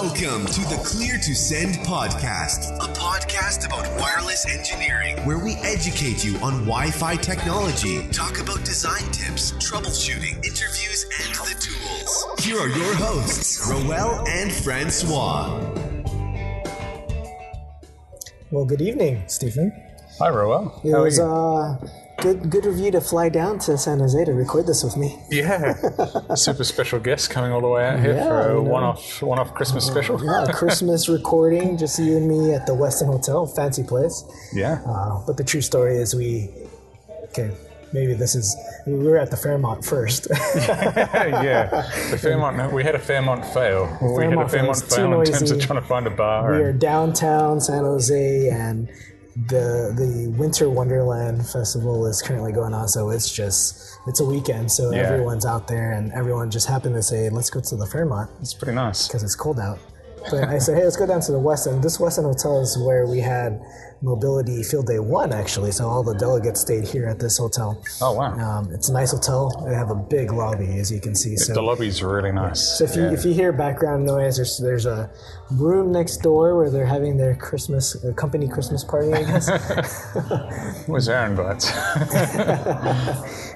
Welcome to the Clear to Send podcast, a podcast about wireless engineering, where we educate you on Wi-Fi technology, talk about design tips, troubleshooting, interviews, and the tools. Here are your hosts, Rowell and Francois. Well, good evening, Stephen. Hi, Rowell. It was good of you to fly down to San Jose to record this with me. Yeah, super special guest coming all the way out here for a one-off Christmas special. Yeah, Christmas recording, just you and me at the Westin Hotel, fancy place. Yeah. But the true story is we were at the Fairmont first. Yeah, the Fairmont. We had a Fairmont fail. We had a Fairmont fail in terms of trying to find a bar. We are downtown San Jose, and the Winter Wonderland Festival is currently going on, so it's a weekend, so everyone's out there, and everyone just happened to say, let's go to the Fairmont. It's pretty nice. Because it's cold out. But I said, hey, let's go down to the Westin. This Westin Hotel is where we had Mobility Field Day 1, actually, so all the delegates stayed here at this hotel. Oh, wow. It's a nice hotel. They have a big lobby, as you can see. So the lobby's really nice. So if you hear background noise, there's a room next door where they're having their company Christmas party, I guess. Where's our invites?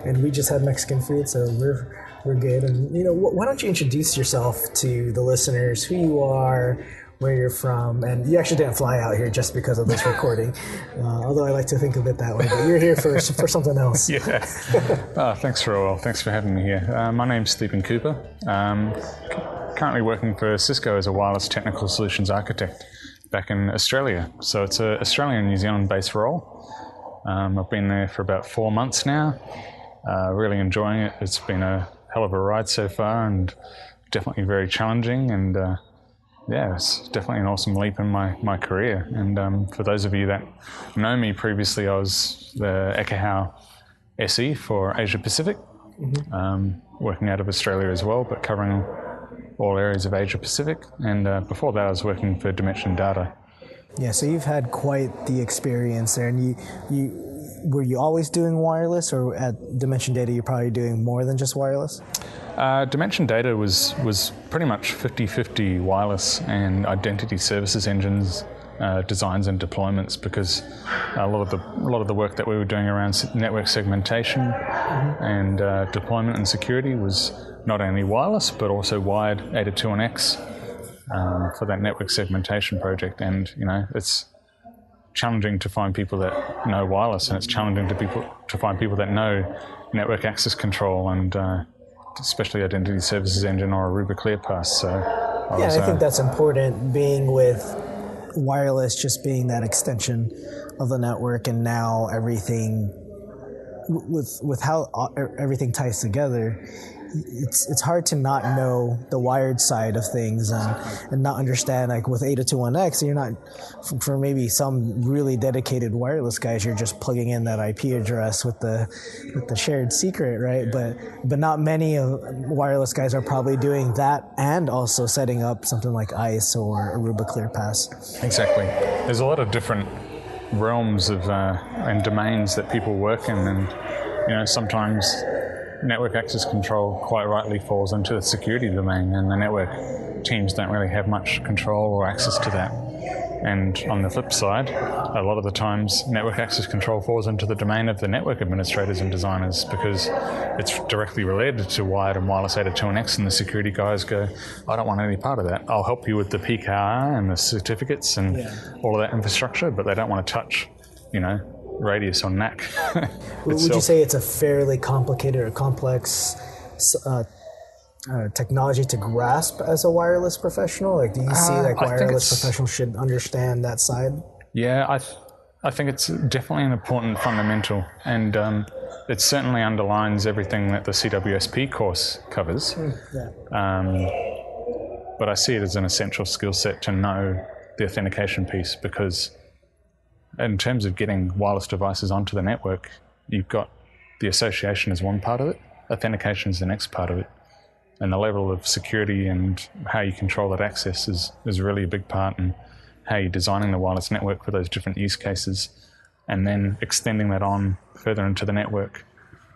And we just had Mexican food, so we're good. And why don't you introduce yourself to the listeners, who you are, where you're from, and you actually didn't fly out here just because of this recording, although I like to think of it that way, but you're here for something else. Yeah. Thanks, Rowell. Thanks for having me here. My name's Stephen Cooper. Currently working for Cisco as a wireless technical solutions architect back in Australia. So it's an Australian New Zealand based role. I've been there for about 4 months now. Really enjoying it. It's been a hell of a ride so far, and definitely very challenging, and it's definitely an awesome leap in my career. And for those of you that know me previously, I was the Ekahau SE for Asia Pacific, working out of Australia as well, but covering all areas of Asia Pacific. And before that, I was working for Dimension Data. Yeah, so you've had quite the experience there. And were you always doing wireless, or at Dimension Data you're probably doing more than just wireless? Dimension Data was pretty much 50-50 wireless and identity services engines designs and deployments, because a lot of the work that we were doing around network segmentation and deployment and security was not only wireless but also wired 802.1x for that network segmentation project. And it's challenging to find people that know wireless, and it's challenging to find people that know network access control and especially identity services engine or Aruba ClearPass. So I think that's important, being with wireless just being that extension of the network, and now everything with how everything ties together. It's hard to not know the wired side of things and not understand, like with 802.1x, you're not, for maybe some really dedicated wireless guys, you're just plugging in that IP address with the shared secret, right? But not many of wireless guys are probably doing that and also setting up something like ICE or Aruba ClearPass. Exactly. There's a lot of different realms of and domains that people work in, and sometimes network access control quite rightly falls into the security domain, and the network teams don't really have much control or access to that. And on the flip side, a lot of the times network access control falls into the domain of the network administrators and designers, because it's directly related to wired and wireless 802.1x, and the security guys go, I don't want any part of that. I'll help you with the PKI and the certificates and all of that infrastructure, but they don't want to touch, radius on NAC. Would you say it's a fairly complicated or complex technology to grasp as a wireless professional? Like, do you see wireless professionals should understand that side? Yeah, I think it's definitely an important fundamental, and it certainly underlines everything that the CWSP course covers. But I see it as an essential skill set to know the authentication piece, because in terms of getting wireless devices onto the network, you've got the association as one part of it, authentication is the next part of it. And the level of security and how you control that access is really a big part, and how you're designing the wireless network for those different use cases, and then extending that on further into the network,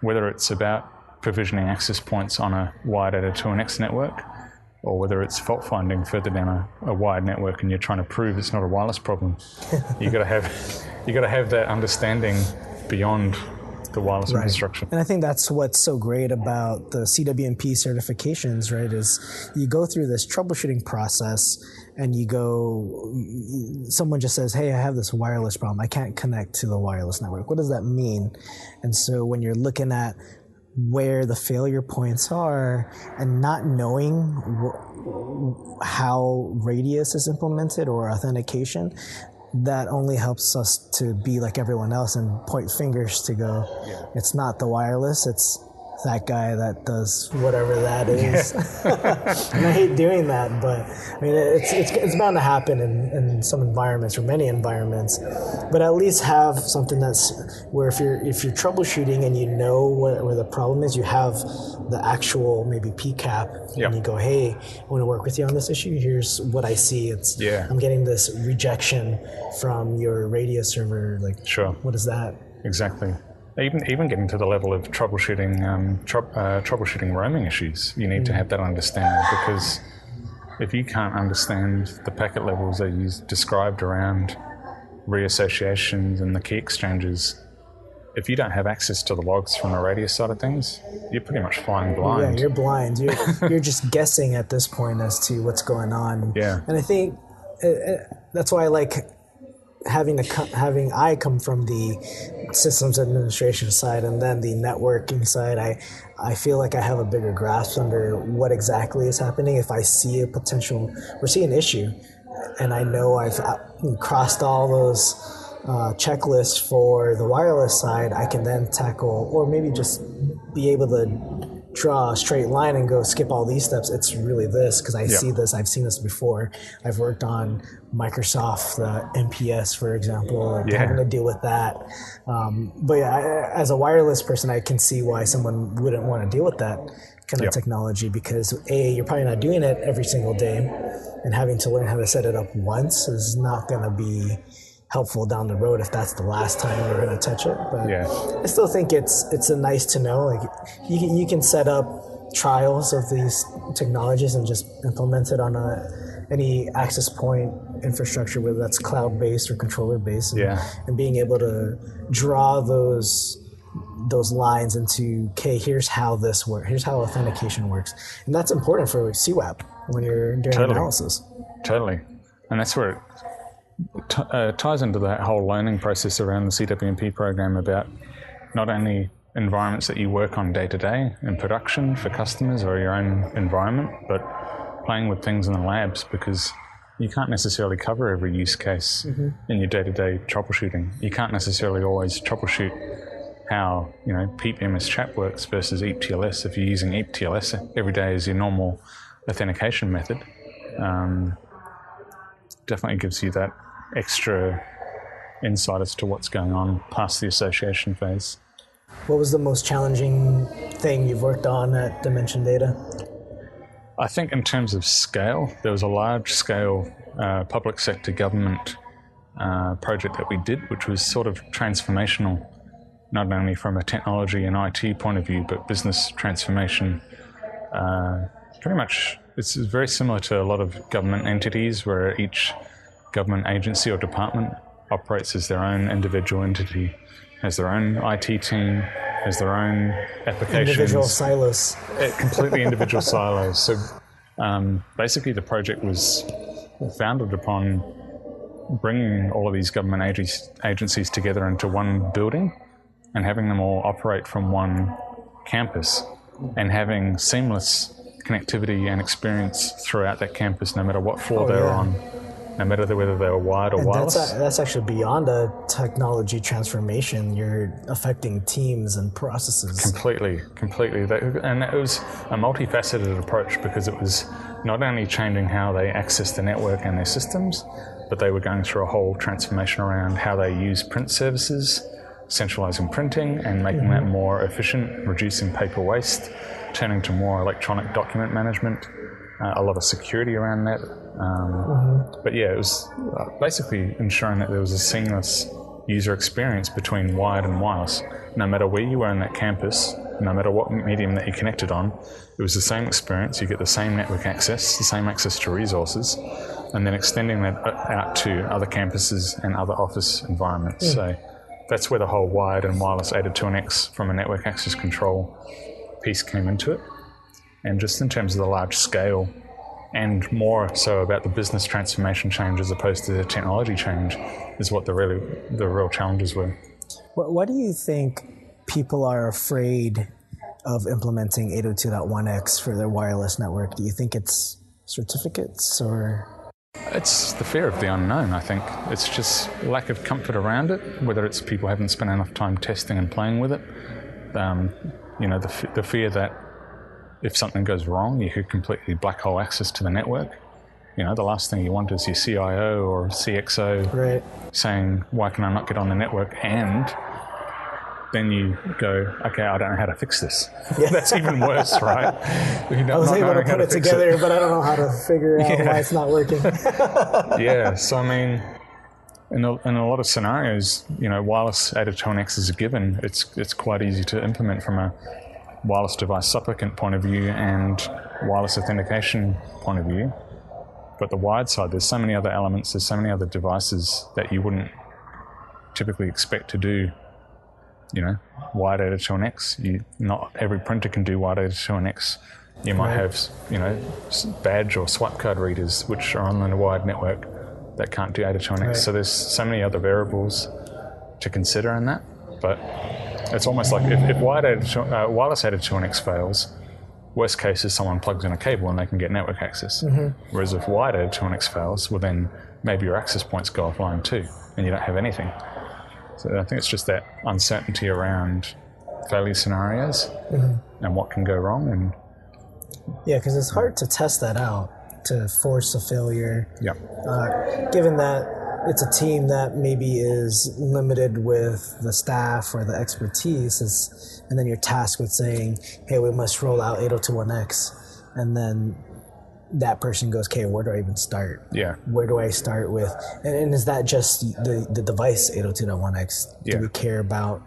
whether it's about provisioning access points on a wired 802.1x network, or whether it's fault finding further down a wired network and you're trying to prove it's not a wireless problem. You got to have that understanding beyond the wireless infrastructure. And I think that's what's so great about the CWNP certifications, right, is you go through this troubleshooting process and someone just says, hey, I have this wireless problem. I can't connect to the wireless network. What does that mean? And so when you're looking at where the failure points are and not knowing how radius is implemented or authentication, that only helps us to be like everyone else and point fingers to go, it's not the wireless, it's that guy that does whatever that is. And I hate doing that, but I mean, it's bound to happen in some environments or many environments. But at least have something that's where if you're troubleshooting and you know where the problem is, you have the actual maybe PCAP, and you go, hey, I want to work with you on this issue. Here's what I see. I'm getting this rejection from your radius server. Like, what is that? Exactly. Even getting to the level of troubleshooting roaming issues, you need to have that understanding, because if you can't understand the packet levels that you described around reassociations and the key exchanges, if you don't have access to the logs from the radius side of things, you're pretty much flying blind. Yeah, you're blind. You're just guessing at this point as to what's going on. Yeah. And I think that's why I like I come from the systems administration side and then the networking side. I feel like I have a bigger grasp under what exactly is happening. If I see a potential or see an issue, and I know I've crossed all those checklists for the wireless side, I can then tackle, or maybe just be able to draw a straight line and go skip all these steps. It's really this, because I see this, I've seen this before. I've worked on Microsoft, the MPS, for example, and having to deal with that. But yeah, as a wireless person, I can see why someone wouldn't want to deal with that kind of technology, because you're probably not doing it every single day, and having to learn how to set it up once is not going to be helpful down the road if that's the last time you're going to touch it. But I still think it's a nice to know. Like you can set up trials of these technologies and just implement it on any access point infrastructure, whether that's cloud-based or controller-based, and being able to draw those lines into, okay, here's how this works, here's how authentication works. And that's important for CWAP when you're doing analysis. Totally. And that's where it ties into that whole learning process around the CWNP program about not only environments that you work on day to day in production for customers or your own environment, but playing with things in the labs, because you can't necessarily cover every use case in your day-to-day troubleshooting. You can't necessarily always troubleshoot how PEEP MS chat works versus EAP-TLS if you're using EAP-TLS every day as your normal authentication method. Definitely gives you that extra insight as to what's going on past the association phase. What was the most challenging thing you've worked on at Dimension Data? I think in terms of scale, there was a large-scale public sector government project that we did, which was sort of transformational, not only from a technology and IT point of view, but business transformation. Pretty much, it's very similar to a lot of government entities where each government agency or department operates as their own individual entity, has their own IT team, has their own applications. Individual silos. Completely individual silos. So basically the project was founded upon bringing all of these government agencies together into one building and having them all operate from one campus and having seamless connectivity and experience throughout that campus, no matter what floor they're on, no matter whether they were wired or wireless. That's actually beyond a technology transformation. You're affecting teams and processes. Completely. And it was a multifaceted approach, because it was not only changing how they access the network and their systems, but they were going through a whole transformation around how they use print services, centralizing printing and making that more efficient, reducing paper waste, turning to more electronic document management, a lot of security around that. But yeah, it was basically ensuring that there was a seamless user experience between wired and wireless. No matter where you were in that campus, no matter what medium that you connected on, it was the same experience. You get the same network access, the same access to resources, and then extending that out to other campuses and other office environments. So that's where the whole wired and wireless 802.1x from a network access control piece came into it. And just in terms of the large scale, and more so about the business transformation change as opposed to the technology change, is what the real challenges were. Why do you think people are afraid of implementing 802.1x for their wireless network? Do you think it's certificates or? It's the fear of the unknown, I think. It's just lack of comfort around it, whether it's people haven't spent enough time testing and playing with it. The fear that if something goes wrong, you could completely black hole access to the network. The last thing you want is your CIO or CXO saying, why can I not get on the network? And then you go, okay, I don't know how to fix this. Yeah. That's even worse, right? I was able to put it together, but I don't know how to figure out why it's not working. Yeah, so I mean, in a lot of scenarios, wireless 802.1x is a given. It's quite easy to implement from a wireless device supplicant point of view and wireless authentication point of view. But the wired side, there's so many other elements, there's so many other devices that you wouldn't typically expect to do, wired 802.1x. Not every printer can do wired 802.1x. You might have, badge or swipe card readers which are on the wired network that can't do 802.1x. Right. So there's so many other variables to consider in that. But it's almost like if wireless 802.1x fails, worst case is someone plugs in a cable and they can get network access. Whereas if wired 802.1x fails, well then maybe your access points go offline too, and you don't have anything. So I think it's just that uncertainty around failure scenarios and what can go wrong. And yeah, because it's hard to test that out, to force a failure. Yeah. Given that it's a team that maybe is limited with the staff or the expertise, and then you're tasked with saying, hey, we must roll out 802.1x, and then that person goes, okay, where do I even start? Yeah. Where do I start with? And is that just the device 802.1x? Yeah. Do we care about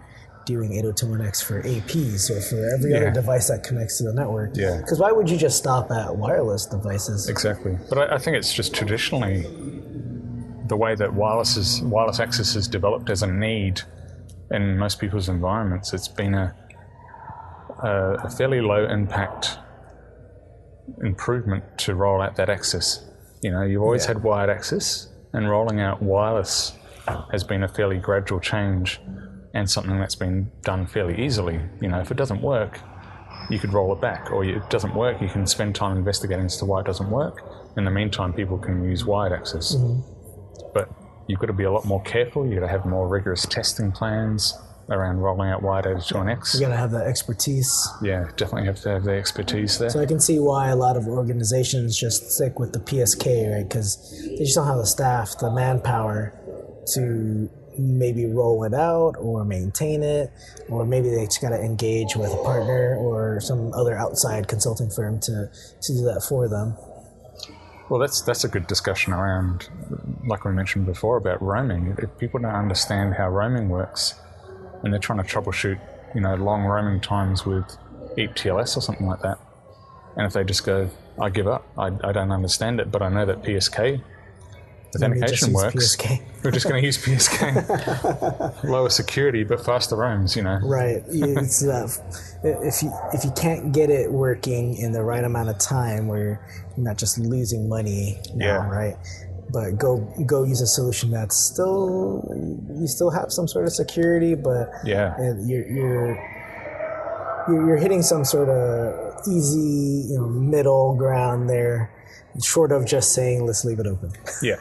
doing 802.1x for APs or for every other device that connects to the network? Yeah. Because why would you just stop at wireless devices? Exactly. But I think it's just traditionally the way that wireless access is developed as a need in most people's environments. It's been a fairly low impact improvement to roll out that access. You've always had wired access, and rolling out wireless has been a fairly gradual change and something that's been done fairly easily. If it doesn't work, you could roll it back, or it doesn't work, you can spend time investigating as to why it doesn't work. In the meantime, people can use wired access. But you've got to be a lot more careful. You've got to have more rigorous testing plans around rolling out wired 802.1x. You got to have that expertise. Yeah, definitely have to have the expertise there. So I can see why a lot of organizations just stick with the PSK, right? Because they just don't have the staff, the manpower to maybe roll it out or maintain it, or maybe they just got to engage with a partner or some other outside consulting firm to do that for them. Well, that's a good discussion around, like we mentioned before, about roaming. If people don't understand how roaming works, and they're trying to troubleshoot, long roaming times with EAP-TLS or something like that, and if they just go, I give up, I don't understand it, but I know that PSK authentication works. PSK. We're just going to use PSK. Lower security, but faster roams, Right. It's that if you can't get it working in the right amount of time, where you're not just losing money now, right? But go use a solution that's you still have some sort of security, but you're hitting some sort of easy middle ground there. Short of just saying, let's leave it open. Yeah.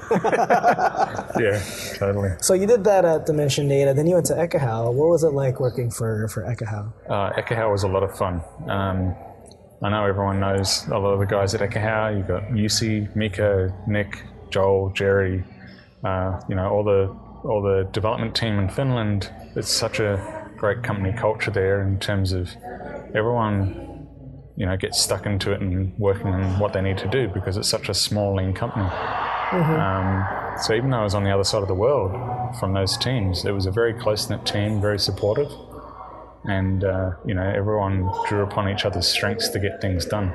Yeah, totally. So you did that at Dimension Data, then you went to Ekahau. What was it like working for Ekahau? Ekahau was a lot of fun. I know everyone knows a lot of the guys at Ekahau. You've got Yusi, Miko, Nick, Joel, Jerry, all the development team in Finland. It's such a great company culture there in terms of everyone gets stuck into it and working on what they need to do because it's such a small, lean company. So even though I was on the other side of the world from those teams, it was a very close-knit team, very supportive. and everyone drew upon each other's strengths to get things done.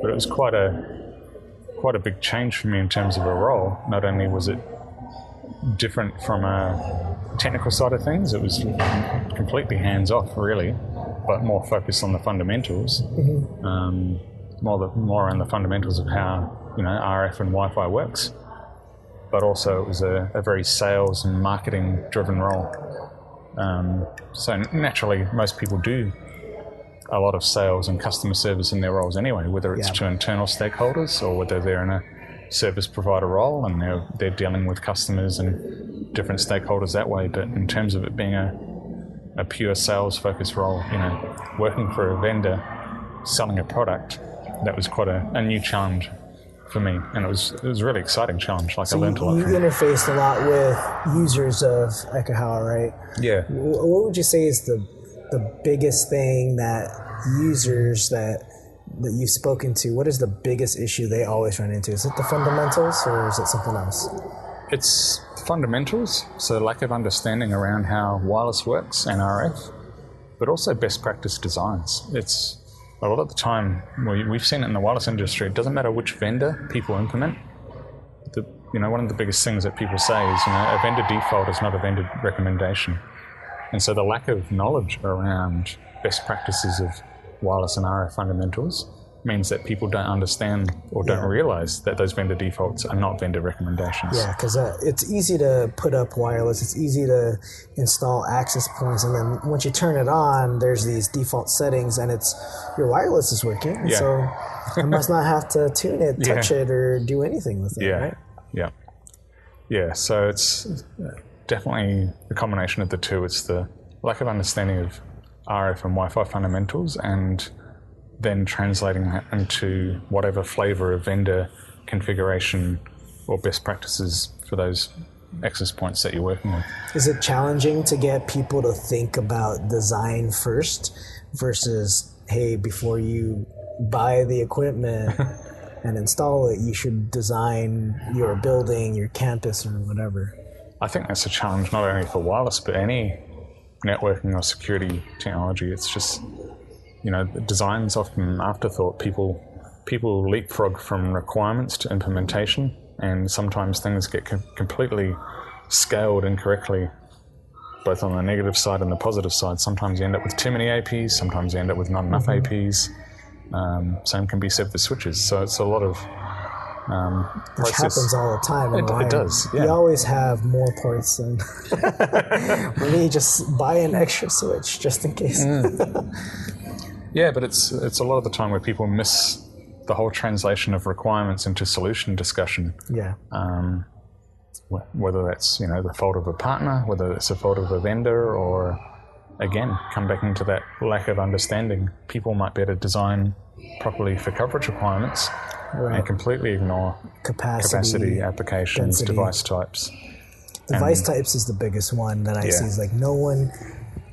But it was quite a big change for me in terms of a role. Not only was it different from a technical side of things, it was completely hands-off, really, but more focused on the fundamentals, more on the fundamentals of how RF and Wi-Fi works. But also it was a very sales and marketing-driven role. So naturally, most people do a lot of sales and customer service in their roles anyway, whether it's to internal stakeholders or whether they're in a service provider role and they're dealing with customers and different stakeholders that way. But in terms of it being a pure sales focused role, working for a vendor, selling a product, that was quite a new challenge for me, and it was a really exciting challenge. I learned a lot. You interfaced a lot with users of Ekahau, right? Yeah. What would you say is the biggest thing that users that you've spoken to, what is the biggest issue they always run into? Is it the fundamentals or is it something else? It's fundamentals, so lack of understanding around how wireless works and RF, but also best practice designs. It's a lot of the time, we've seen it in the wireless industry, it doesn't matter which vendor people implement. One of the biggest things that people say is, a vendor default is not a vendor recommendation. And so the lack of knowledge around best practices of wireless and RF fundamentals means that people don't understand or don't realize that those vendor defaults are not vendor recommendations. Yeah, because it's easy to put up wireless, it's easy to install access points, and then once you turn it on, there's these default settings and your wireless is working, and so I must not have to tune it, touch it, or do anything with it, right? Yeah, so it's definitely a combination of the two. It's the lack of understanding of RF and Wi-Fi fundamentals, and then translating that into whatever flavor of vendor configuration or best practices for those access points that you're working with. Is it challenging to get people to think about design first versus, hey, before you buy the equipment and install it, you should design your building, your campus, or whatever? I think that's a challenge not only for wireless, but any networking or security technology. It's just, the design's often an afterthought. People leapfrog from requirements to implementation, and sometimes things get completely scaled incorrectly, both on the negative side and the positive side. Sometimes you end up with too many APs, sometimes you end up with not enough APs. Same can be said for switches. So it's a lot of which happens all the time. It does, yeah. You always have more ports than let me just buy an extra switch just in case. Yeah, but it's a lot of the time where people miss the whole translation of requirements into solution discussion. Yeah. Whether that's the fault of a partner, whether it's the fault of a vendor, or again come back into that lack of understanding. People might be able to design properly for coverage requirements. Right. And completely ignore capacity, applications, density. Device types. Device types is the biggest one that I see. Is like no one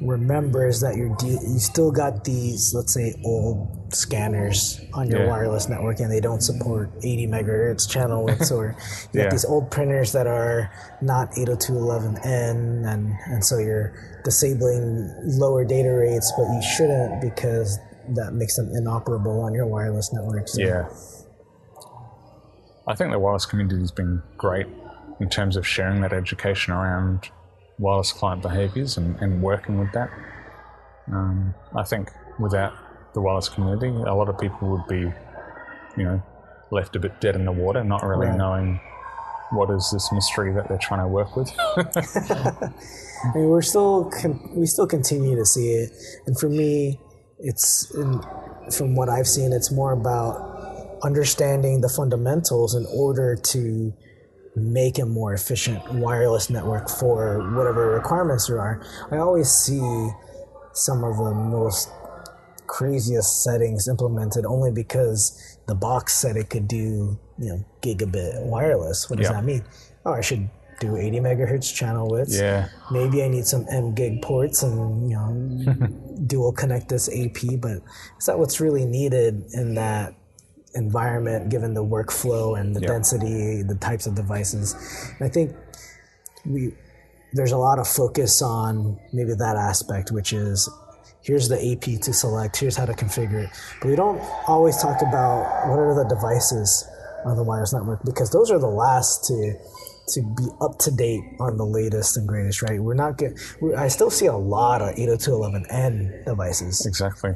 remembers that you still got these, let's say, old scanners on your wireless network, and they don't support 80 megahertz channel widths, or you got these old printers that are not 802.11n, and so you're disabling lower data rates, but you shouldn't, because that makes them inoperable on your wireless network. So. Yeah. I think the wireless community has been great in terms of sharing that education around wireless client behaviors and working with that. I think without the wireless community, a lot of people would be, left a bit dead in the water, not really knowing what is this mystery that they're trying to work with. I mean, we still continue to see it, and for me, from what I've seen, it's more about understanding the fundamentals in order to make a more efficient wireless network for whatever requirements there are. I always see some of the most craziest settings implemented only because the box said it could do, gigabit wireless. What does that mean? Oh, I should do 80 megahertz channel widths. Yeah. Maybe I need some M-Gig ports and, dual connect this AP, but is that what's really needed in that environment, given the workflow and the density, the types of devices? And I think there's a lot of focus on maybe that aspect, which is here's the AP to select, here's how to configure it. But we don't always talk about what are the devices on the wireless network, because those are the last to be up to date on the latest and greatest, right? I still see a lot of 802.11n devices. Exactly.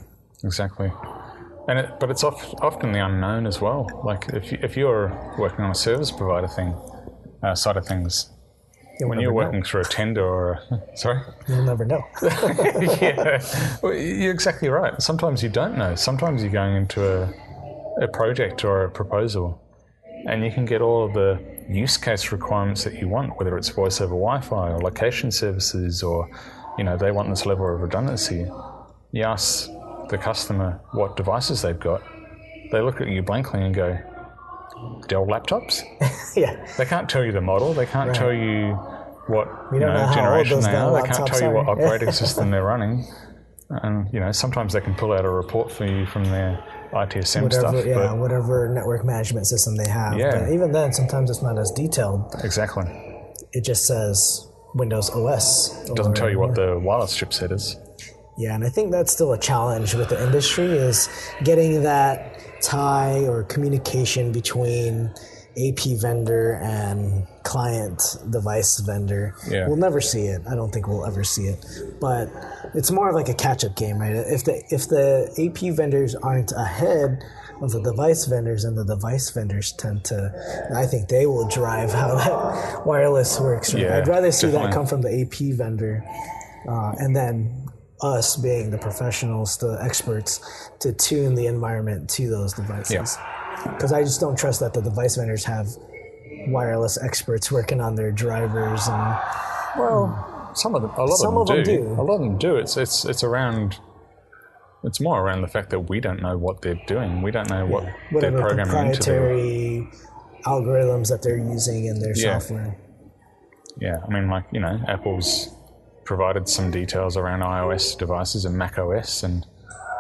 But it's often the unknown as well. Like if you're working on a service provider side of things, when you're working through a tender or sorry? You'll never know. Yeah, well, you're exactly right. Sometimes you don't know. Sometimes you're going into a project or a proposal, and you can get all of the use case requirements that you want, whether it's voice over Wi-Fi or location services, or they want this level of redundancy. You ask the customer what devices they've got, they look at you blankly and go, Dell laptops? Yeah. They can't tell you the model. They can't tell you what generation they are. They can't tell you what operating system they're running. And sometimes they can pull out a report for you from their ITSM stuff. Yeah, whatever network management system they have. Yeah. But even then, sometimes it's not as detailed. Exactly. It just says Windows OS. It doesn't tell you what the wireless chipset is. Yeah, and I think that's still a challenge with the industry, is getting that tie or communication between AP vendor and client device vendor. Yeah. We'll never see it. I don't think we'll ever see it. But it's more of like a catch-up game, right? If the AP vendors aren't ahead of the device vendors, and the device vendors I think they will drive how that wireless works. Right? Yeah, I'd rather see definitely. that come from the AP vendor, and then us being the professionals, the experts, to tune the environment to those devices. Because I just don't trust that the device vendors have wireless experts working on their drivers and. Well, a lot of them do. A lot of them do. It's around. It's more around the fact that we don't know what they're doing. We don't know what they're programming into their proprietary algorithms that they're using in their software. Yeah, I mean, Apple's provided some details around iOS devices and Mac OS, and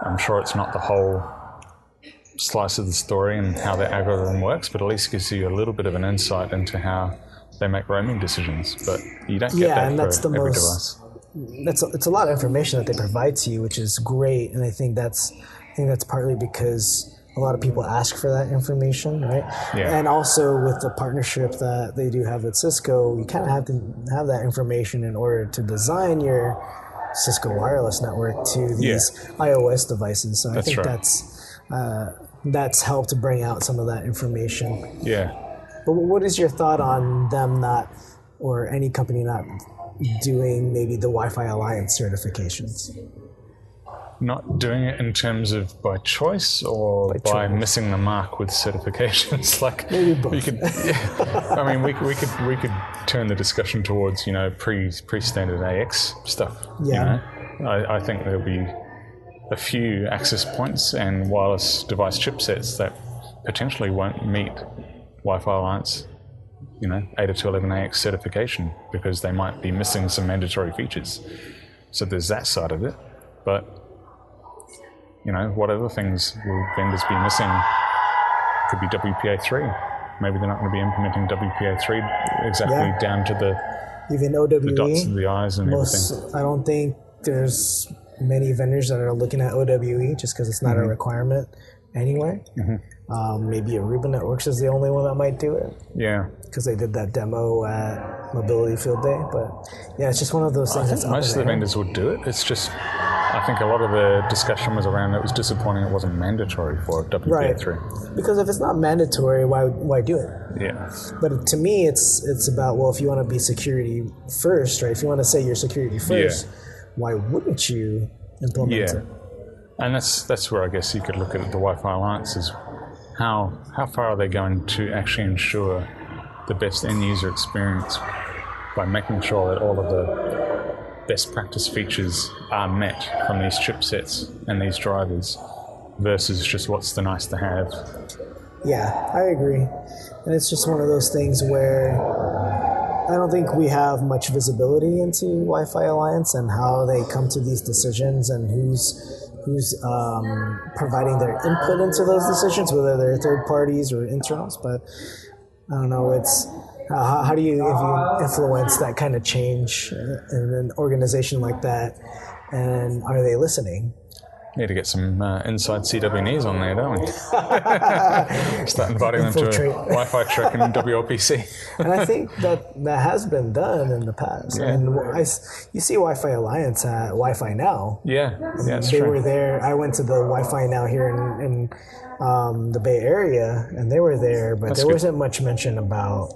I'm sure it's not the whole slice of the story and how their algorithm works, but at least gives you a little bit of an insight into how they make roaming decisions. But you don't get that for every device. It's a lot of information that they provide to you, which is great, and I think that's partly because a lot of people ask for that information, right? Yeah. And also with the partnership that they do have with Cisco, you kind of have to have that information in order to design your Cisco wireless network to these iOS devices. So I think that's helped to bring out some of that information. Yeah. But what is your thought on them not, or any company not doing maybe the Wi-Fi Alliance certifications? Not doing it in terms of by choice or by missing the mark with certifications. Like maybe both. You could, I mean, we could turn the discussion towards pre-standard AX stuff. Yeah. I think there'll be a few access points and wireless device chipsets that potentially won't meet Wi-Fi Alliance 802.11ax certification because they might be missing some mandatory features. So there's that side of it. But what other things will vendors be missing? Could be WPA3. Maybe they're not going to be implementing WPA3 exactly down to even OWE, the dots and the I's and everything. I don't think there's many vendors that are looking at OWE just because it's not a requirement anyway. Maybe Aruba Networks is the only one that might do it. Yeah. Because they did that demo at Mobility Field Day. But yeah, it's just one of those things. I think most of the vendors would do it. It's just, I think a lot of the discussion was around it was disappointing it wasn't mandatory for WPA3. Right. Because if it's not mandatory, why do it? Yeah. But to me, it's about, well, if you want to be security first, right? If you want to say you're security first, why wouldn't you implement it? And that's where I guess you could look at the Wi-Fi Alliance is how far are they going to actually ensure the best end user experience by making sure that all of the best practice features are met from these chipsets and these drivers versus just what's the nice to have. Yeah, I agree. And it's just one of those things where I don't think we have much visibility into Wi-Fi Alliance and how they come to these decisions and who's providing their input into those decisions, whether they're third parties or internals. But I don't know, How do you influence that kind of change in an organization like that? And are they listening? Need to get some inside CWNEs on there, don't we? Start inviting them to a Wi-Fi trek in WLPC. And I think that has been done in the past. Yeah. And you see Wi-Fi Alliance at Wi-Fi Now. Yeah, that's they true. were there. I went to the Wi-Fi Now here in the Bay Area, and they were there, but there wasn't much mention about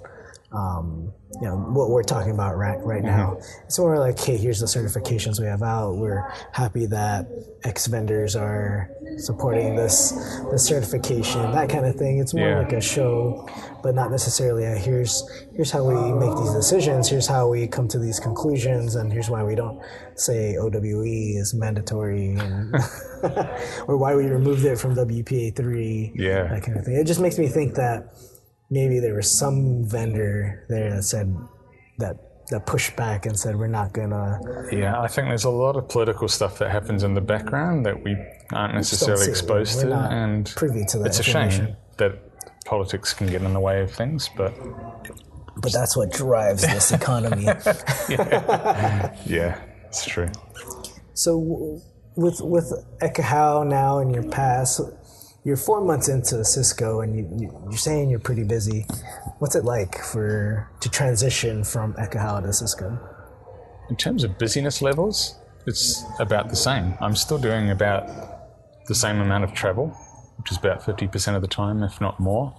what we're talking about right now. It's more like, hey, here's the certifications we have out. We're happy that X vendors are supporting this certification, that kind of thing. It's more like a show, but not necessarily here's how we make these decisions, here's how we come to these conclusions, and here's why we don't say OWE is mandatory, and or why we removed it from WPA3, that kind of thing. It just makes me think that maybe there was some vendor there that said that pushed back and said, we're not gonna. Yeah, I think there's a lot of political stuff that happens in the background that we aren't necessarily exposed to, and privy to that. It's a shame that politics can get in the way of things, but that's what drives this economy. Yeah, it's true. So with Ekahau now in your past, you're 4 months into Cisco, and you're saying you're pretty busy. What's it like to transition from Ekahau to Cisco? In terms of busyness levels, it's about the same. I'm still doing about the same amount of travel, which is about 50% of the time, if not more.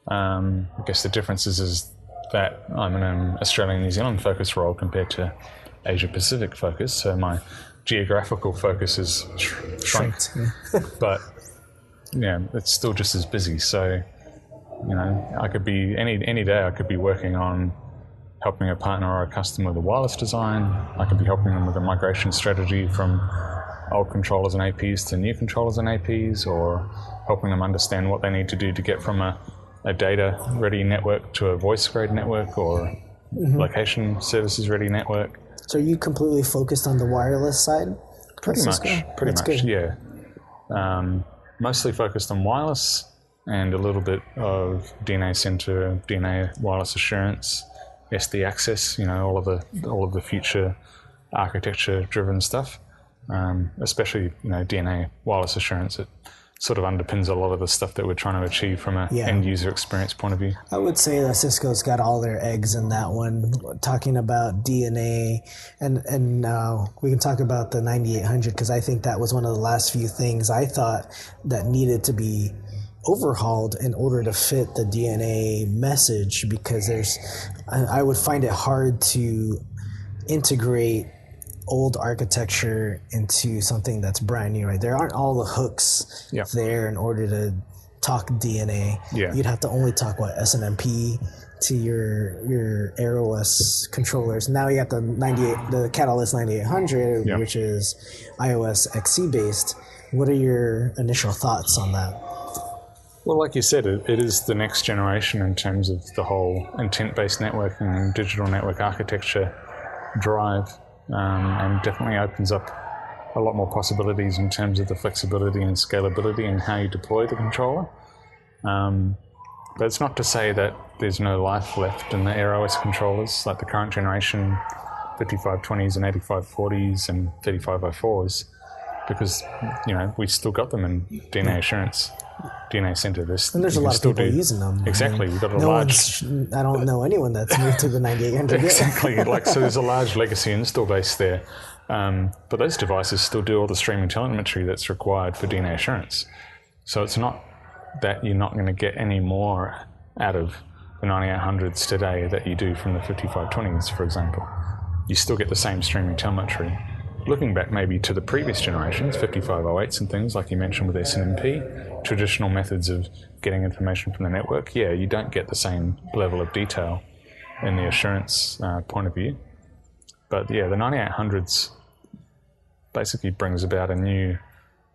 I guess the difference is that I'm in an Australian-New Zealand focus role compared to Asia-Pacific focus, so my geographical focus is shrunk. But it's still just as busy. So, I could be any day. I could be working on helping a partner or a customer with a wireless design. I could be helping them with a migration strategy from old controllers and APs to new controllers and APs, or helping them understand what they need to do to get from a data-ready network to a voice-grade network, or location services-ready network. So are you completely focused on the wireless side? Pretty much, yeah. Mostly focused on wireless and a little bit of DNA center, DNA wireless assurance, SD access, all of the future architecture-driven stuff. Especially, DNA wireless assurance. It sort of underpins a lot of the stuff that we're trying to achieve from an end-user experience point of view. I would say that Cisco's got all their eggs in that one. Talking about DNA, and we can talk about the 9800, because I think that was one of the last few things I thought that needed to be overhauled in order to fit the DNA message, because I would find it hard to integrate old architecture into something that's brand new, right? There aren't all the hooks there in order to talk DNA. You'd have to only talk SNMP to your AirOS controllers. Now you got the Catalyst 9800, which is iOS XC based. What are your initial thoughts on that? Well, like you said, it is the next generation in terms of the whole intent-based networking and digital network architecture drive. And definitely opens up a lot more possibilities in terms of the flexibility and scalability and how you deploy the controller. But it's not to say that there's no life left in the AirOS controllers, like the current generation 5520s and 8540s and 3504s, because we still got them in DNA assurance, DNA center. And there's a lot of people using them. Exactly. We've got a large. I don't know anyone that's moved to the 9800 exactly. So there's a large legacy install base there. But those devices still do all the streaming telemetry that's required for DNA assurance. So it's not that you're not going to get any more out of the 9800s today that you do from the 5520s, for example. You still get the same streaming telemetry. Looking back maybe to the previous generations, 5508s and things like you mentioned with SNMP, traditional methods of getting information from the network, you don't get the same level of detail in the assurance point of view. But the 9800s basically brings about a new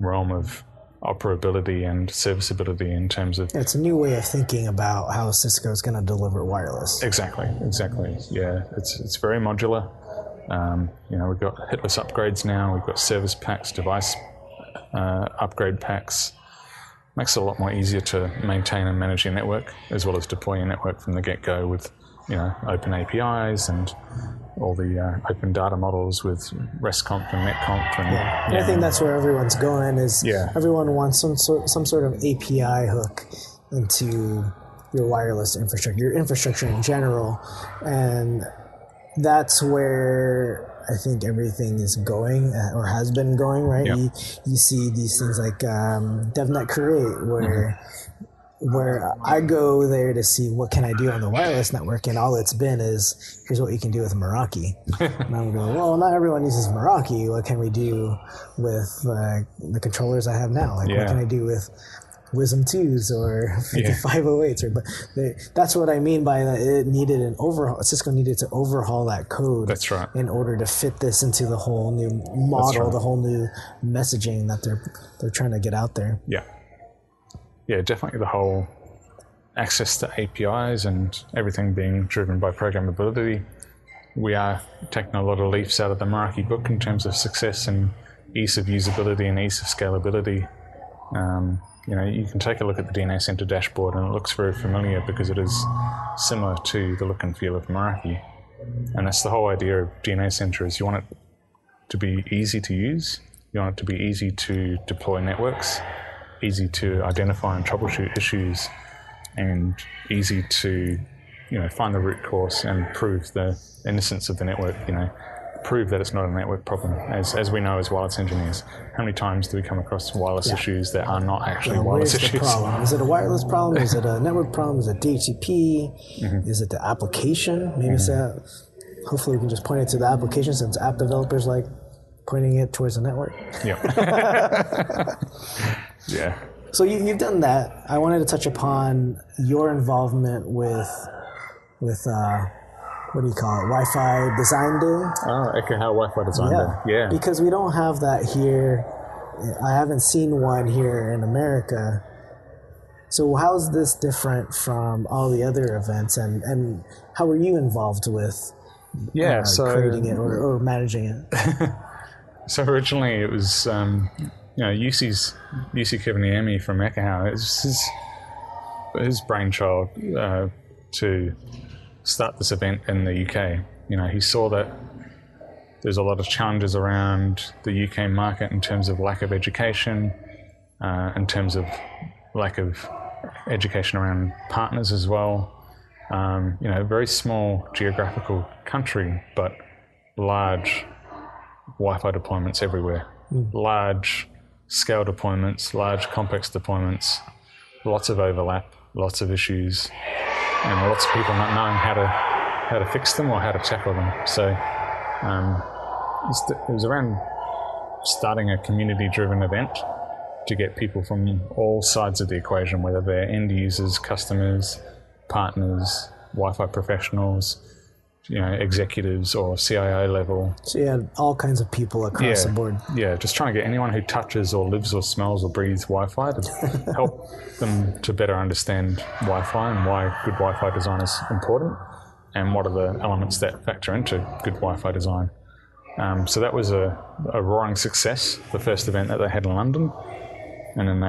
realm of operability and serviceability in terms of... It's a new way of thinking about how Cisco is going to deliver wireless. Exactly. Yeah, it's very modular. We've got hitless upgrades now. We've got service packs, device upgrade packs. Makes it a lot more easier to maintain and manage your network, as well as deploy your network from the get-go with open APIs and all the open data models with RESTconf and NetConf. And, I think that's where everyone's going. Everyone wants some sort of API hook into your wireless infrastructure, your infrastructure in general, and that's where I think everything is going or has been going, right? Yep. You see these things like DevNet Create, where I go there to see what can I do on the wireless network, and all it's been is, here's what you can do with Meraki. And I'm going, well, not everyone uses Meraki. What can we do with the controllers I have now? Like, what can I do with Wisdom 2s or 5508s? But that's what I mean by that. It needed an overhaul. Cisco needed to overhaul that code. That's right. In order to fit this into the whole new model, the whole new messaging that they're trying to get out there. Yeah, definitely the whole access to APIs and everything being driven by programmability. We are taking a lot of leaps out of the Meraki book in terms of success and ease of usability and ease of scalability. You can take a look at the DNA Center dashboard and it looks very familiar because it is similar to the look and feel of Meraki. And that's the whole idea of DNA Center, is you want it to be easy to use, you want it to be easy to deploy networks, easy to identify and troubleshoot issues, and easy to find the root cause and prove the innocence of the network, prove that it's not a network problem. As we know as wireless engineers, how many times do we come across wireless issues that are not actually wireless issues? Where's the problem? Is it a wireless problem? Is it a network problem? Is it DHCP? Is it the application? Maybe it's hopefully we can just point it to the application, since app developers like pointing it towards the network. Yeah. So you've done that. I wanted to touch upon your involvement with what do you call it? Wi-Fi Design Day? Oh, Ekahau Wi-Fi Design Day. Yeah. Because we don't have that here. I haven't seen one here in America. So how's this different from all the other events, and how were you involved with creating it or managing it? So originally it was UC Keviniemi from Ekahau. It was his brainchild to start this event in the UK. He saw that there's a lot of challenges around the UK market in terms of lack of education, in terms of lack of education around partners as well. Very small geographical country, but large Wi-Fi deployments everywhere. Large scale deployments, large complex deployments, lots of overlap, lots of issues, and lots of people not knowing how to fix them or how to tackle them. So it was around starting a community-driven event to get people from all sides of the equation, whether they're end users, customers, partners, Wi-Fi professionals, executives or CIO level. So you had all kinds of people across the board. Yeah, just trying to get anyone who touches or lives or smells or breathes Wi-Fi to help them to better understand Wi-Fi and why good Wi-Fi design is important and what are the elements that factor into good Wi-Fi design. So that was a roaring success, the first event that they had in London. And then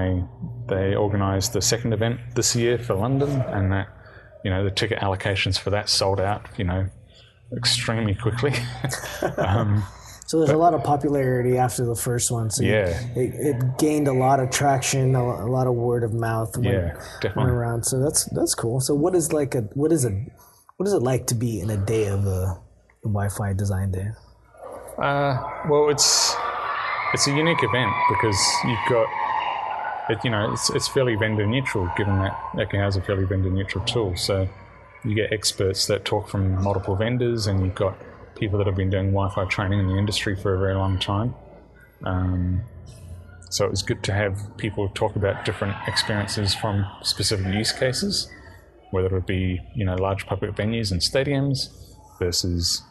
they organised the second event this year for London, and that, the ticket allocations for that sold out, extremely quickly. So there's a lot of popularity after the first one. So it gained a lot of traction, a lot of word of mouth went around. So that's cool. So what is it like to be in a day of the Wi-Fi Design Day? Well, it's a unique event because you've got it's fairly vendor neutral, given that Ekahau is a fairly vendor neutral tool. So you get experts that talk from multiple vendors, and you've got people that have been doing Wi-Fi training in the industry for a very long time. So it was good to have people talk about different experiences from specific use cases, whether it be large public venues and stadiums versus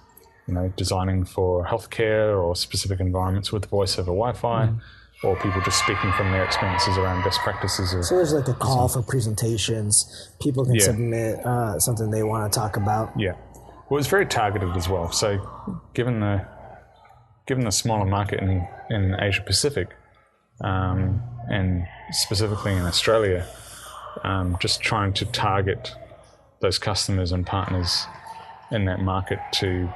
designing for healthcare or specific environments with voice over Wi-Fi. Or people just speaking from their experiences around best practices. So there's like a call for presentations. People can submit something they want to talk about. Yeah. Well, it's very targeted as well. So given the smaller market in Asia Pacific, and specifically in Australia, just trying to target those customers and partners in that market to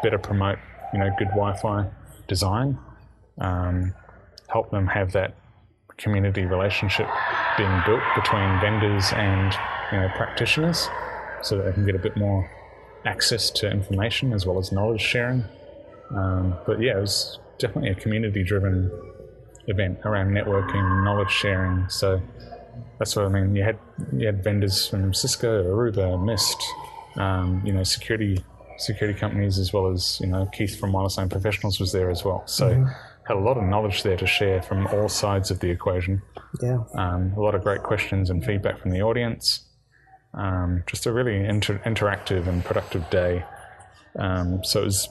better promote, good Wi-Fi design, help them have that community relationship being built between vendors and practitioners, so that they can get a bit more access to information as well as knowledge sharing. But yeah, it was definitely a community-driven event around networking, knowledge sharing. So that's what I mean. You had vendors from Cisco, Aruba, Mist, security companies, as well as Keith from Wireless Line Professionals was there as well. So had a lot of knowledge there to share from all sides of the equation. Yeah. A lot of great questions and feedback from the audience. Just a really interactive and productive day. So it was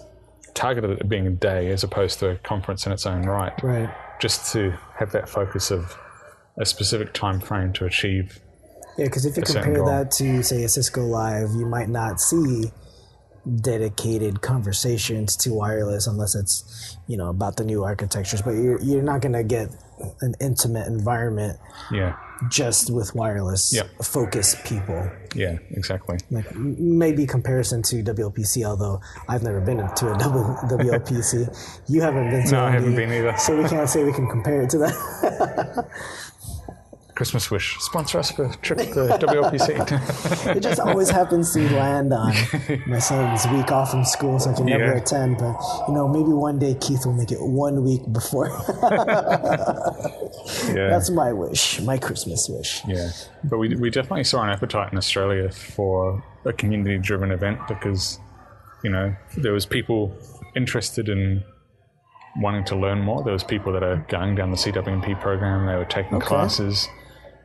targeted at being a day as opposed to a conference in its own right. Right. Just to have that focus of a specific time frame to achieve. Yeah, because if you compare that to, say, a Cisco Live, you might not see dedicated conversations to wireless unless it's, about the new architectures. But you're not going to get an intimate environment just with wireless focused people. Yeah, exactly. Like maybe comparison to WLPC, although I've never been to a WLPC. You haven't been to No, I haven't been either. So we can't say we can compare it to that. Christmas wish. Sponsor us for a trip to WLPC. It just always happens to land on my son's week off from school, so I can never attend. But, maybe one day Keith will make it 1 week before. That's my wish, my Christmas wish. Yeah. But we definitely saw an appetite in Australia for a community-driven event because, there was people interested in wanting to learn more. There was people that are going down the CWMP program. They were taking classes.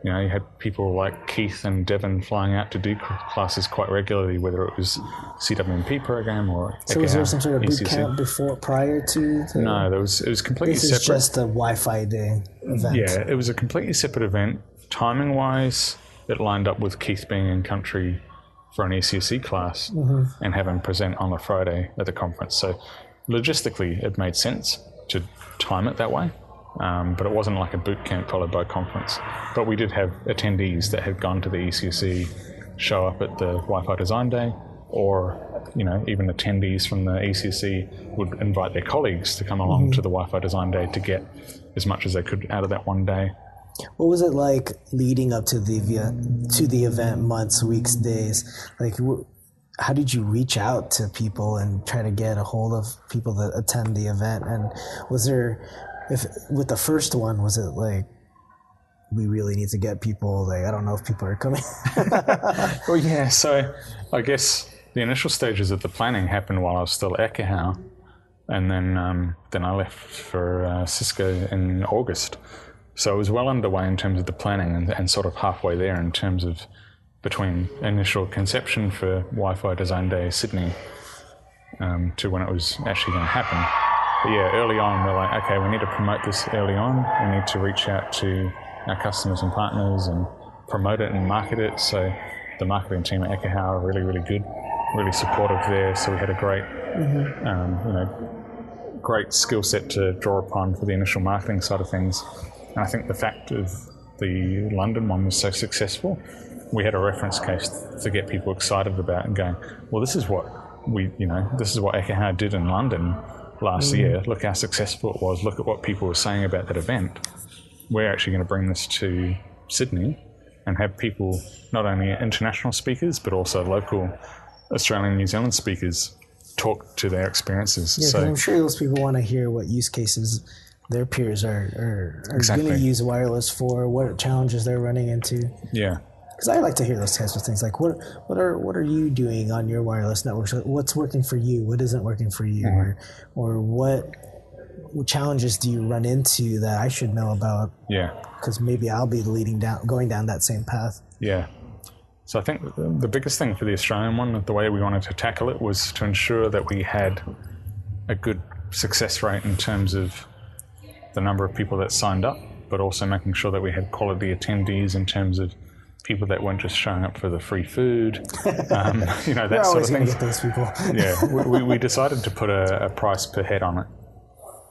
You had people like Keith and Devin flying out to do classes quite regularly, whether it was CWMP program or So was there some sort of boot camp prior to? No, it was completely separate. This is just a Wi-Fi day event. Yeah, it was a completely separate event. Timing-wise, it lined up with Keith being in country for an ECSE class and having present on a Friday at the conference. So logistically, it made sense to time it that way. But it wasn't like a boot camp followed by a conference. But we did have attendees that had gone to the ECSE show up at the Wi-Fi Design Day, or even attendees from the ECSE would invite their colleagues to come along to the Wi-Fi Design Day to get as much as they could out of that one day. What was it like leading up to the event, months, weeks, days? Like, how did you reach out to people and try to get a hold of people that attend the event? And was there, with the first one, was it like, we really need to get people, like, I don't know if people are coming? Well, yeah, so I guess the initial stages of the planning happened while I was still at Ekahau, and then I left for Cisco in August. So it was well underway in terms of the planning and sort of halfway there in terms of between initial conception for Wi-Fi Design Day Sydney to when it was actually going to happen. But yeah, early on we're like, okay, we need to promote this early on. We need to reach out to our customers and partners and promote it and market it. So the marketing team at Ekahau are really, really good, really supportive there. So we had a great, great skill set to draw upon for the initial marketing side of things. And I think the fact of the London one was so successful, we had a reference case to get people excited about and going, well, this is what this is what Ekahau did in London last year. Look how successful it was. Look at what people were saying about that event. We're actually going to bring this to Sydney and have people, not only international speakers, but also local Australian, New Zealand speakers talk to their experiences. Yeah, so I'm sure those people want to hear what use cases their peers are going to use wireless for, what challenges they're running into. Yeah. Because I like to hear those types of things, like what are you doing on your wireless network? So what's working for you? What isn't working for you? Or what challenges do you run into that I should know about? Yeah. Because maybe I'll be going down that same path. Yeah. So I think the biggest thing for the Australian one, the way we wanted to tackle it, was to ensure that we had a good success rate in terms of the number of people that signed up, but also making sure that we had quality attendees in terms of people that weren't just showing up for the free food, that sort of thing. Get those people. Yeah, we decided to put a price per head on it,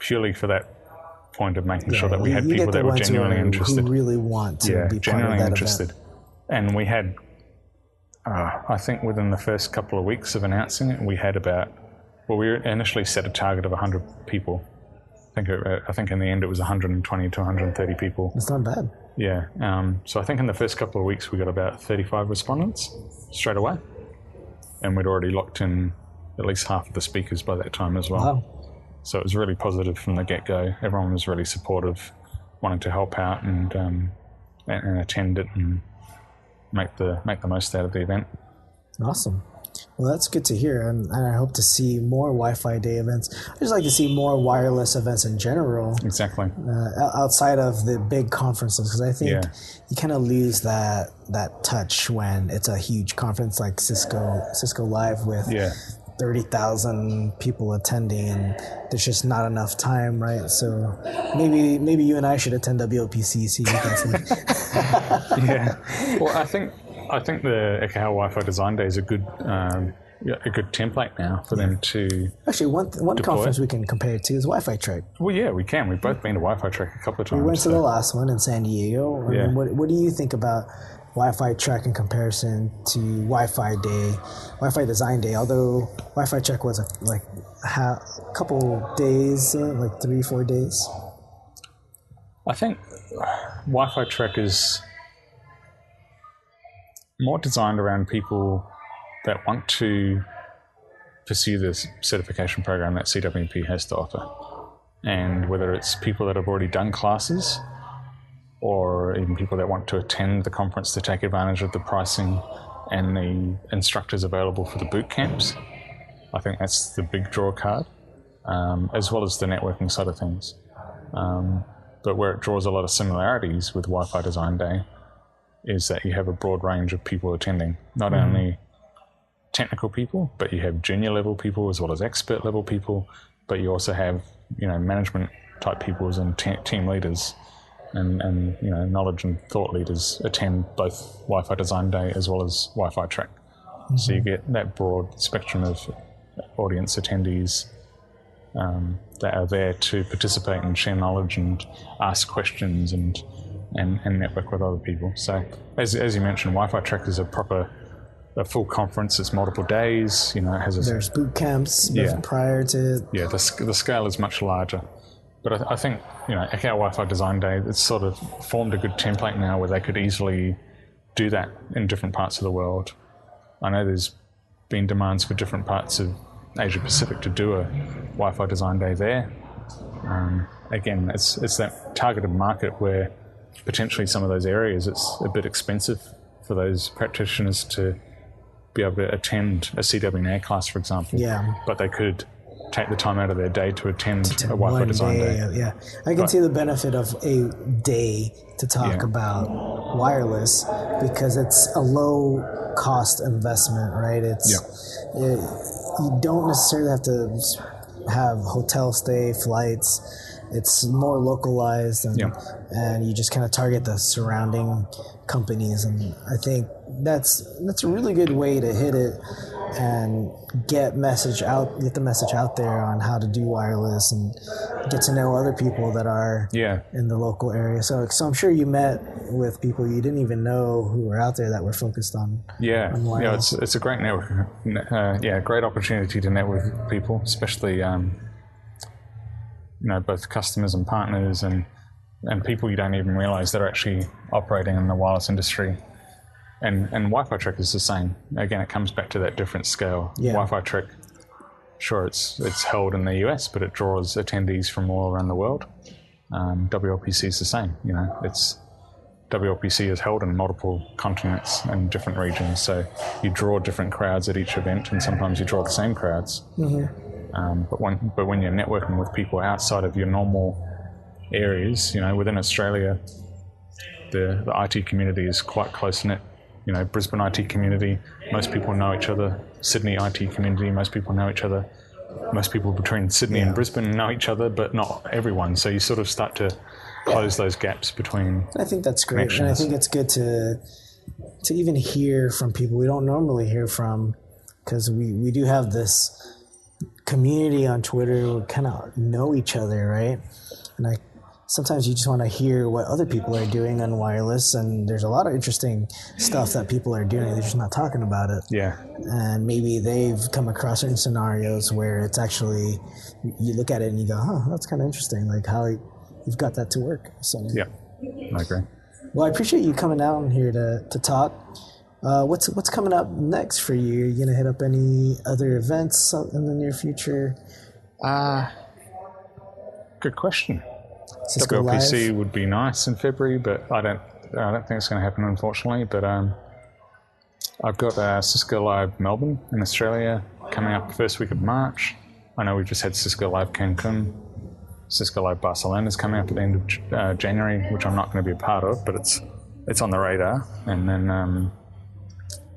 purely for that point of making sure that we had people that were genuinely interested. Who really want to be part of that interested. event. And we had I think within the first couple of weeks of announcing it, we had we initially set a target of 100 people. I think in the end it was 120 to 130 people. It's not bad. Yeah. So I think in the first couple of weeks we got about 35 respondents straight away. And we'd already locked in at least half of the speakers by that time as well. Wow. So it was really positive from the get-go. Everyone was really supportive, wanting to help out and attend it and make the most out of the event. Awesome. Well, that's good to hear, and I hope to see more Wi-Fi Day events. I just like to see more wireless events in general. Exactly. Outside of the big conferences, because I think you kind of lose that touch when it's a huge conference like Cisco Live with 30,000 people attending, and there's just not enough time, right? So maybe you and I should attend WOPC. See what that's like. Yeah. Well, I think the Ekahau Wi-Fi Design Day is a good template now for them to actually one conference we can compare it to is Wi-Fi Trek. Well, yeah, we can. We've both been to Wi-Fi Trek a couple of times. We went to the last one in San Diego. I mean, what do you think about Wi-Fi Trek in comparison to Wi-Fi Day, Wi-Fi Design Day? Although Wi-Fi Trek was a couple days, like 3-4 days. I think Wi-Fi Trek is more designed around people that want to pursue this certification program that CWP has to offer. And whether it's people that have already done classes or even people that want to attend the conference to take advantage of the pricing and the instructors available for the boot camps, I think that's the big draw card, as well as the networking side of things. But where it draws a lot of similarities with Wi-Fi Design Day is that you have a broad range of people attending, not only technical people, but you have junior level people as well as expert level people, but you also have, management type people and team leaders and knowledge and thought leaders attend both Wi-Fi Design Day as well as Wi-Fi Trek. So you get that broad spectrum of audience attendees that are there to participate and share knowledge and ask questions and network with other people. So as you mentioned, Wi-Fi Trek is a full conference. It's multiple days. It has there's boot camps prior to. Yeah, the scale is much larger. But I think Ekahau Wi-Fi Design Day, it's sort of formed a good template now where they could easily do that in different parts of the world. I know there's been demands for different parts of Asia Pacific to do a Wi-Fi Design Day there. Again, it's that targeted market where potentially some of those areas it's a bit expensive for those practitioners to be able to attend a CWNA class, for example. Yeah. But they could take the time out of their day to attend a Wi-Fi Design Day. Yeah, I can see the benefit of a day to talk about wireless because it's a low cost investment, right? You don't necessarily have to have hotel stay, flights. It's more localized, and you just kind of target the surrounding companies, and I think that's a really good way to hit it and get the message out there on how to do wireless and get to know other people that are in the local area. So I'm sure you met with people you didn't even know who were out there that were focused on wireless. It's a great network. Great opportunity to network with people, especially both customers and partners and people you don't even realize that are actually operating in the wireless industry. And Wi-Fi Trek is the same. Again, it comes back to that different scale. Wi-Fi Trek, sure, it's held in the US, but it draws attendees from all around the world. WLPC is the same. WLPC is held in multiple continents and different regions, so you draw different crowds at each event, and sometimes you draw the same crowds. But when you're networking with people outside of your normal areas, within Australia, the IT community is quite close-knit. Brisbane IT community, most people know each other. Sydney IT community, most people know each other. Most people between Sydney and Brisbane know each other, but not everyone. So you sort of start to close those gaps between. I think that's great, and I think it's good to even hear from people we don't normally hear from, because we do have this community on Twitter who kind of know each other, right? And sometimes you just want to hear what other people are doing on wireless, and there's a lot of interesting stuff that people are doing. They're just not talking about it. Yeah. And maybe they've come across certain scenarios where it's actually, you look at it and you go, huh, that's kind of interesting, like how you've got that to work. So Yeah, I agree. Well, I appreciate you coming down here to talk. What's coming up next for you? Are you going to hit up any other events in the near future? Good question. Cisco WLPC Live? would be nice in February, but I don't think it's going to happen, unfortunately. But I've got Cisco Live Melbourne in Australia coming up the first week of March. I know we've just had Cisco Live Cancun. Cisco Live Barcelona is coming up at the end of January, which I'm not going to be a part of, but it's on the radar. And then I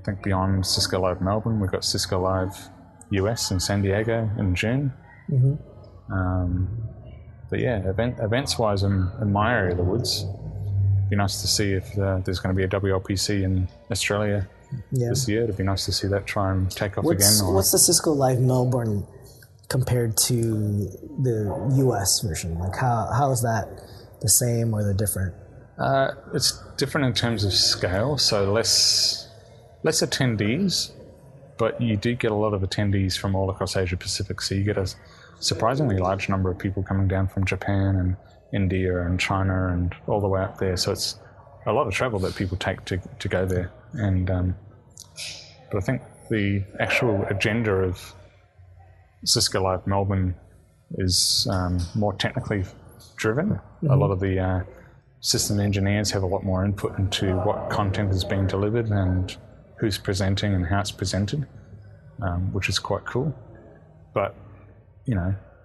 think beyond Cisco Live Melbourne, we've got Cisco Live US in San Diego in June. Mm-hmm. But yeah, events-wise in my area of the woods, it'd be nice to see if there's going to be a WLPC in Australia this year. It'd be nice to see that try and take off again. What's the Cisco Live Melbourne compared to the US version? Like how is that the same or the different? It's different in terms of scale, so less attendees, but you do get a lot of attendees from all across Asia Pacific, so you get a surprisingly large number of people coming down from Japan and India and China and all the way up there, so it's a lot of travel that people take to go there. And but I think the actual agenda of Cisco Live Melbourne is more technically driven. Mm-hmm. A lot of the system engineers have a lot more input into what content is being delivered and who's presenting and how it's presented, which is quite cool. But,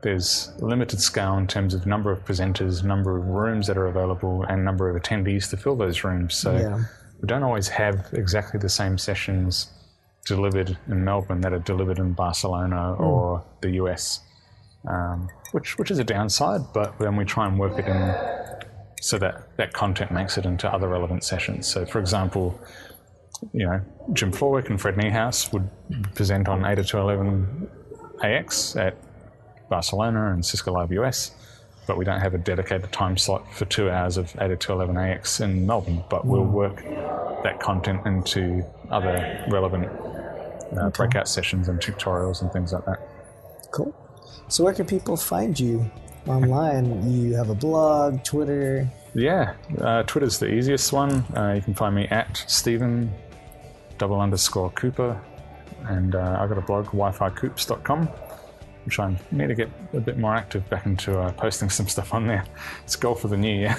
there's limited scale in terms of number of presenters, number of rooms that are available, and number of attendees to fill those rooms. So we don't always have exactly the same sessions delivered in Melbourne that are delivered in Barcelona or the US, which is a downside, but then we try and work it in so that content makes it into other relevant sessions. So for example, Jim Florwick and Fred Niehaus would present on 802.11ax at Barcelona and Cisco Live US, but we don't have a dedicated time slot for 2 hours of 802.11ax in Melbourne, but we'll work that content into other relevant breakout sessions and tutorials and things like that. Cool. So where can people find you online? You have a blog, Twitter? Yeah, Twitter's the easiest one. You can find me at Stephen_Cooper, and I've got a blog, wificoops.com, which I need to get a bit more active back into posting some stuff on there. It's goal for the new year.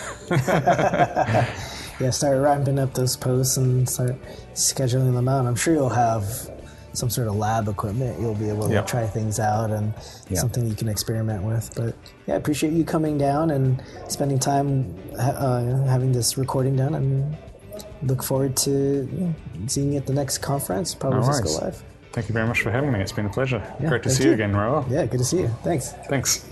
Yeah, start ramping up those posts and start scheduling them out. I'm sure you'll have some sort of lab equipment. You'll be able to try things out and something you can experiment with. But yeah, I appreciate you coming down and spending time having this recording done, and look forward to seeing you at the next conference, probably Cisco Live. Thank you very much for having me. It's been a pleasure. Great to see you again, Rowell. Yeah, good to see you. Thanks. Thanks.